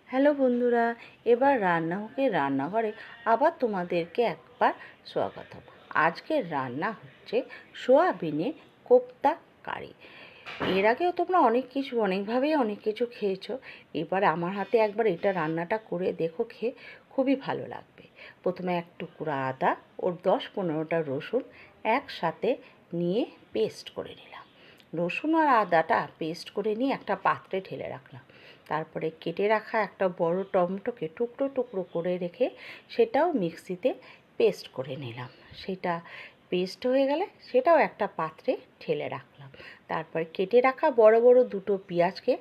Hello বন্ধুরা, এবার রান্নাঘরে আবার তোমাদেরকে একবার স্বাগতম। আজকের রান্না হচ্ছে সোয়াবিনের কোপ্তা কারি। এর আগেও তোমরা অনেকভাবেই অনেক কিছু খেয়েছো। এবার আমার হাতে একবার এটা রান্নাটা করে দেখো, খেয়ে খুবই ভালো লাগবে। প্রথমে এক টুকরা আদা ওর 10-15টা রসুন একসাথে নিয়ে পেস্ট করে নিলাম। রসুন আর আদাটা পেস্ট করে নিয়ে একটা পাত্রে ঢেলে রাখলাম। তারপরে কেটে রাখা একটা বড় টমেটোকে টুকরো টুকরো করে রেখে সেটাও মিক্সিতে পেস্ট করে নিলাম। সেটা পেস্ট হয়ে গেলে সেটাও একটা পাত্রে ঢেলে রাখলাম। তারপরে কেটে রাখা বড় বড় দুটো পেঁয়াজকে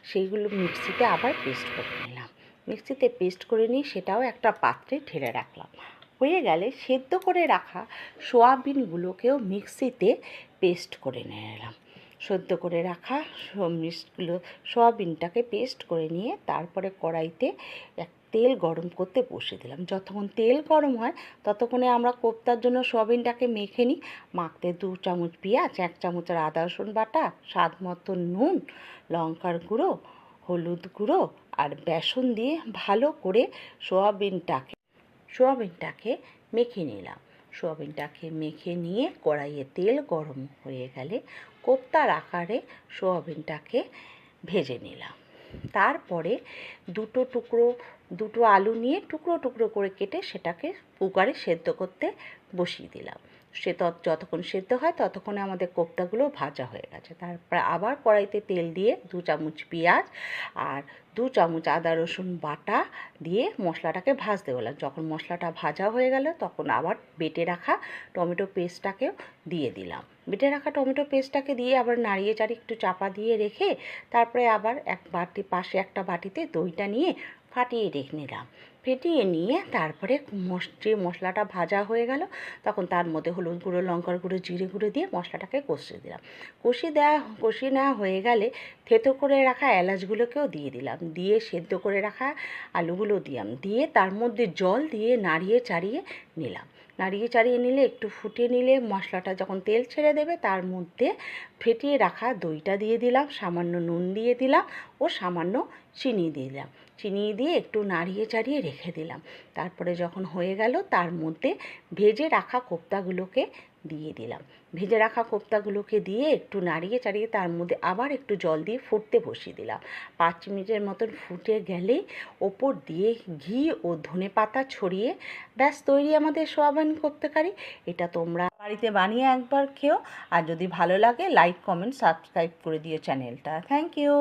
সেইগুলো মিক্সিতে আবার পেস্ট করে নিলাম। মিক্সিতে পেস্ট করে নিয়ে সেটাও একটা পাত্রে ঢেলে রাখলাম। হয়ে গেলে সেদ্ধ করে রাখা সোয়াবিনগুলোকেও মিক্সিতে পেস্ট করে নিলাম। সেদ্ধ করে রাখা সোয়াবিনটাকে পেস্ট করে নিয়ে তারপরে কড়াইতে তেল গরম করতে বসিয়ে দিলাম। যতক্ষণ তেল গরম হয় ততক্ষণে আমরা কোপ্তার জন্য সোয়াবিনটাকে মেখে নিই। মাখতে 2 চামচ পেঁয়াজ, 1 চামচ আদা রসুন বাটা, স্বাদ মতো নুন, লঙ্কার গুঁড়ো, হলুদ গুঁড়ো আর বেসন দিয়ে ভালো করে সোয়াবিনটাকে মেখে নিলাম। সোয়াবিনটাকে মেখে নিয়ে কড়াইয়ে তেল গরম হয়ে গেলে কোপ্তার আকারে সোয়াবিনটাকে ভেজে নিলাম। তারপরে দুটো আলু নিয়ে টুকরো টুকরো করে কেটে সেটাকে কুকারে সেদ্ধ করতে বসিয়ে দিলাম। সে যতক্ষণ সেদ্ধ হয় ততক্ষণে আমাদের কোপ্তাগুলো ভাজা হয়ে গেছে। তারপরে আবার কড়াইতে তেল দিয়ে 2 চামচ পেঁয়াজ আর 2 চামচ আদা রসুন বাটা দিয়ে মশলাটাকে ভাজতে বললাম। যখন মশলাটা ভাজা হয়ে গেল তখন আবার বেটে রাখা টমেটো পেস্টটাকেও দিয়ে দিলাম। বেটে রাখা টমেটো পেস্টটাকে দিয়ে আবার নাড়িয়ে চাড়িয়ে একটু চাপা দিয়ে রেখে তারপরে আবার পাশে একটা বাটিতে দইটা নিয়ে ফাটিয়ে রেখে নিলাম। ফেটিয়ে নিয়ে তারপরে যে মশলাটা ভাজা হয়ে গেল তখন তার মধ্যে হলুদ গুঁড়ো, লঙ্কার গুঁড়ো, জিরে গুঁড়ো দিয়ে মশলাটাকে কষিয়ে দিলাম। কষিয়ে নেওয়া হয়ে গেলে থেতো করে রাখা এলাচগুলোকেও দিয়ে দিলাম। দিয়ে সেদ্ধ করে রাখা আলুগুলো দিয়ে তার মধ্যে জল দিয়ে নাড়িয়ে চাড়িয়ে নিলাম। নাড়িয়ে চাড়িয়ে নিলে একটু ফুটিয়ে নিলে মশলাটা যখন তেল ছেড়ে দেবে তার মধ্যে ফেটিয়ে রাখা দইটা দিয়ে দিলাম, সামান্য নুন দিয়ে দিলাম ও সামান্য চিনি দিয়ে দিলাম। চিনি দিয়ে একটু নাড়িয়ে চাড়িয়ে রেখে দিলাম। তারপরে যখন হয়ে গেল তার মধ্যে ভেজে রাখা কোপ্তাগুলোকে দিয়ে দিলাম। ভেজে রাখা কোপ্তাগুলোকে দিয়ে একটু নাড়িয়ে চাড়িয়ে তার মধ্যে আবার একটু জল দিয়ে ফুটতে বসিয়ে দিলাম। 5 মিনিটের মতন ফুটে গেলেই ওপর দিয়ে ঘি ও ধনেপাতা ছড়িয়ে ব্যাস তৈরি আমাদের সোয়াবিন কোপ্তা কারি। এটা তোমরা বাড়িতে বানিয়ে একবার খেও, আর যদি ভালো লাগে লাইক, কমেন্ট, সাবস্ক্রাইব করে দিও চ্যানেলটা। Thank you.